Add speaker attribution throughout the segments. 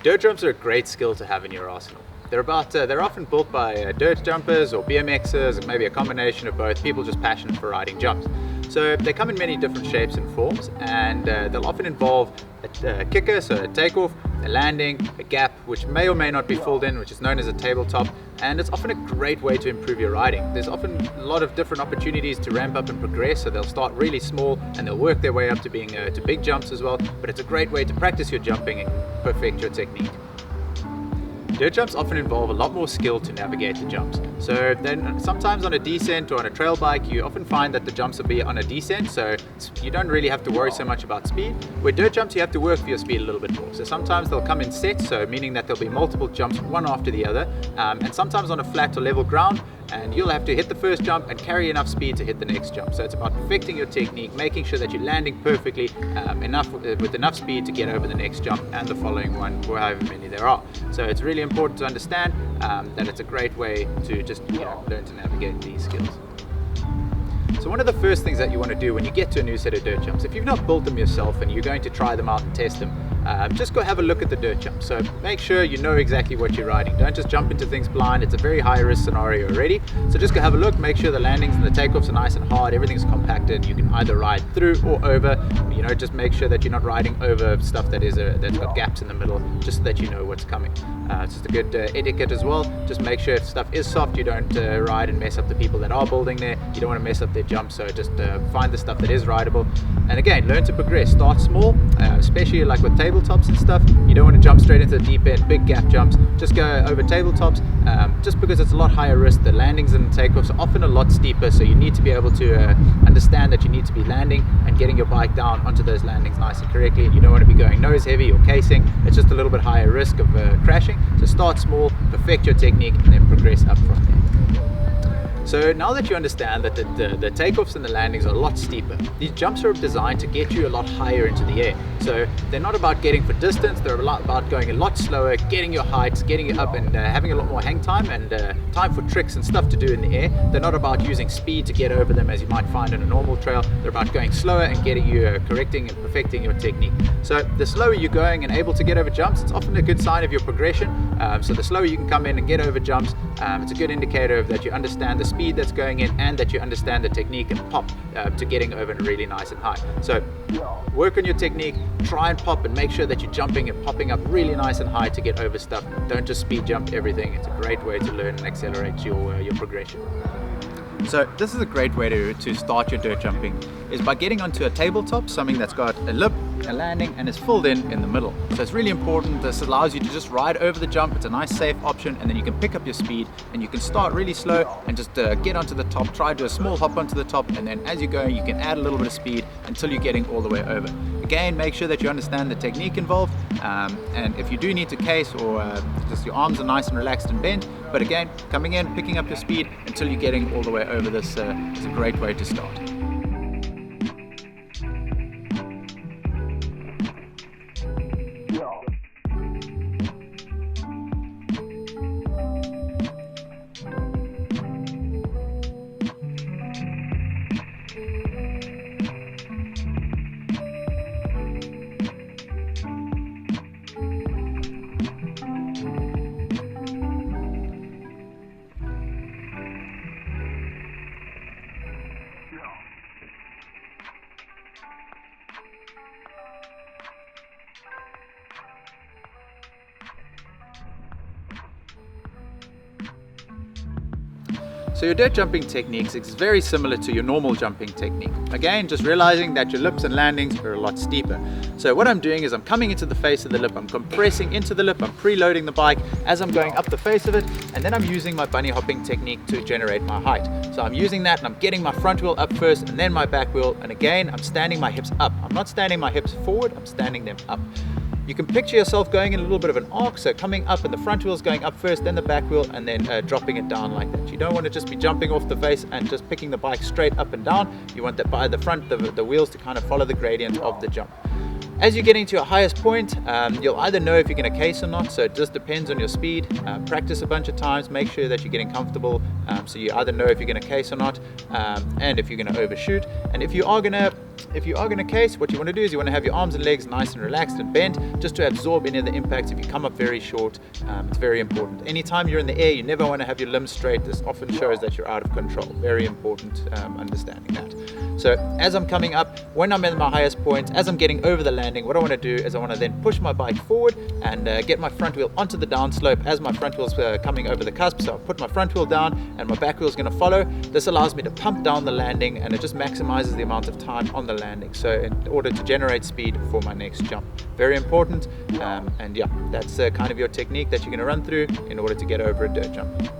Speaker 1: Dirt jumps are a great skill to have in your arsenal. They're often built by dirt jumpers or BMXers, and maybe a combination of both, people just passionate for riding jumps. So they come in many different shapes and forms, and they'll often involve a kicker, so a takeoff, a landing, a gap, which may or may not be filled in, which is known as a tabletop, and it's often a great way to improve your riding. There's often a lot of different opportunities to ramp up and progress, so they'll start really small and they'll work their way up to being to big jumps as well, but it's a great way to practice your jumping and perfect your technique. Dirt jumps often involve a lot more skill to navigate the jumps. So then sometimes on a descent or on a trail bike, you often find that the jumps will be on a descent, so you don't really have to worry so much about speed. With dirt jumps, you have to work for your speed a little bit more. So sometimes they'll come in sets, so meaning that there'll be multiple jumps one after the other, and sometimes on a flat or level ground, and you'll have to hit the first jump and carry enough speed to hit the next jump. So it's about perfecting your technique, making sure that you're landing perfectly, with enough speed to get over the next jump and the following one, or however many there are. So it's really important to understand that it's a great way to just learn to navigate these skills. So one of the first things that you want to do when you get to a new set of dirt jumps, if you've not built them yourself and you're going to try them out and test them, just go have a look at the dirt jump. So make sure you know exactly what you're riding. Don't just jump into things blind. It's a very high risk scenario already. So just go have a look, make sure the landings and the takeoffs are nice and hard, everything's compacted. You can either ride through or over. Just make sure that you're not riding over stuff that's got gaps in the middle, just so that you know what's coming. It's just a good etiquette as well. Just make sure if stuff is soft, you don't ride and mess up the people that are building there. You don't want to mess up their jump, so just find the stuff that is rideable. And again, learn to progress. Start small, especially like with tabletops and stuff. You don't want to jump straight into the deep end, big gap jumps. Just go over tabletops, just because it's a lot higher risk. The landings and the takeoffs are often a lot steeper, so you need to be able to understand that you need to be landing and getting your bike down onto those landings nice and correctly. You don't want to be going nose heavy or casing. It's just a little bit higher risk of crashing. So start small, perfect your technique, and then progress up from there. So now that you understand that the takeoffs and the landings are a lot steeper, these jumps are designed to get you a lot higher into the air. So they're not about getting for distance, they're about going a lot slower, getting your heights, getting you up, and having a lot more hang time and time for tricks and stuff to do in the air. They're not about using speed to get over them as you might find on a normal trail. They're about going slower and getting you correcting and perfecting your technique. So the slower you're going and able to get over jumps, it's often a good sign of your progression. So the slower you can come in and get over jumps, it's a good indicator of that you understand the speed that's going in and that you understand the technique and pop to getting over and really nice and high. So work on your technique, try and pop and make sure that you're jumping and popping up really nice and high to get over stuff. Don't just speed jump everything. It's a great way to learn and accelerate your progression. So this is a great way to start your dirt jumping, is by getting onto a tabletop, something that's got a lip, a landing, and is filled in the middle. So it's really important. This allows you to just ride over the jump. It's a nice safe option, and then you can pick up your speed and you can start really slow and just get onto the top, try to do a small hop onto the top, and then as you go you can add a little bit of speed until you're getting all the way over. Again, make sure that you understand the technique involved, and if you do need to case or just your arms are nice and relaxed and bent, but again, coming in, picking up your speed until you're getting all the way over this is a great way to start. So your dirt jumping techniques is very similar to your normal jumping technique. Again, just realizing that your lips and landings are a lot steeper. So what I'm doing is I'm coming into the face of the lip, I'm compressing into the lip, I'm preloading the bike as I'm going up the face of it, and then I'm using my bunny hopping technique to generate my height. So I'm using that and I'm getting my front wheel up first and then my back wheel, and again, I'm standing my hips up. I'm not standing my hips forward, I'm standing them up. You can picture yourself going in a little bit of an arc, so coming up and the front wheel's going up first, then the back wheel, and then dropping it down like that. You don't want to just be jumping off the face and just picking the bike straight up and down. You want that by the front, the wheels to kind of follow the gradient of the jump. As you're getting to your highest point, you'll either know if you're going to case or not, so it just depends on your speed. Practice a bunch of times, make sure that you're getting comfortable, so you either know if you're going to case or not, and if you're going to overshoot. And if you are going to If you are going to case, what you want to do is you want to have your arms and legs nice and relaxed and bent, just to absorb any of the impacts. If you come up very short, it's very important. Anytime you're in the air, you never want to have your limbs straight. This often shows that you're out of control. Very important understanding that. So as I'm coming up, when I'm at my highest point, as I'm getting over the landing, what I want to do is I want to then push my bike forward and get my front wheel onto the downslope as my front wheel's coming over the cusp. So I'll put my front wheel down and my back wheel is going to follow. This allows me to pump down the landing, and it just maximizes the amount of time on the landing, so in order to generate speed for my next jump. Very important, and yeah, that's kind of your technique that you're going to run through in order to get over a dirt jump.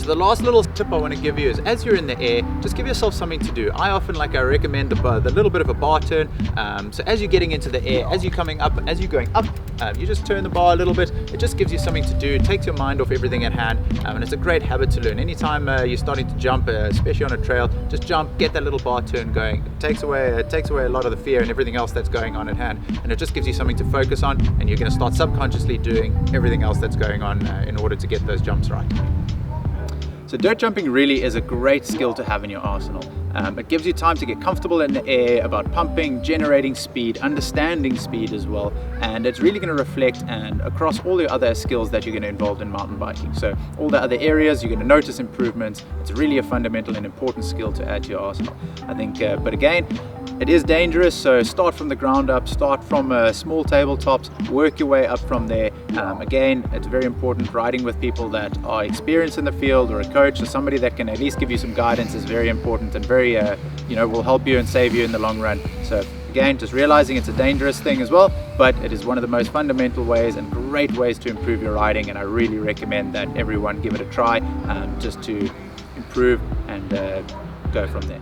Speaker 1: The last little tip I want to give you is, as you're in the air, just give yourself something to do. I recommend the little bit of a bar turn. So as you're getting into the air, as you're coming up, as you're going up, you just turn the bar a little bit. It just gives you something to do. It takes your mind off everything at hand, and it's a great habit to learn. Anytime you're starting to jump, especially on a trail, just jump, get that little bar turn going. It takes away a lot of the fear and everything else that's going on at hand, and it just gives you something to focus on, and you're going to start subconsciously doing everything else that's going on in order to get those jumps right. So dirt jumping really is a great skill to have in your arsenal. It gives you time to get comfortable in the air, about pumping, generating speed, understanding speed as well, and it's really going to reflect and across all the other skills that you're going to involve in mountain biking. So all the other areas, you're going to notice improvements. It's really a fundamental and important skill to add to your arsenal, I think. But again, it is dangerous, so start from the ground up, start from small tabletops, work your way up from there. Again, it's very important. Riding with people that are experienced in the field, or a coach or somebody that can at least give you some guidance, is very important and very will help you and save you in the long run. So again, just realizing it's a dangerous thing as well, but it is one of the most fundamental ways and great ways to improve your riding, and I really recommend that everyone give it a try, just to improve and go from there.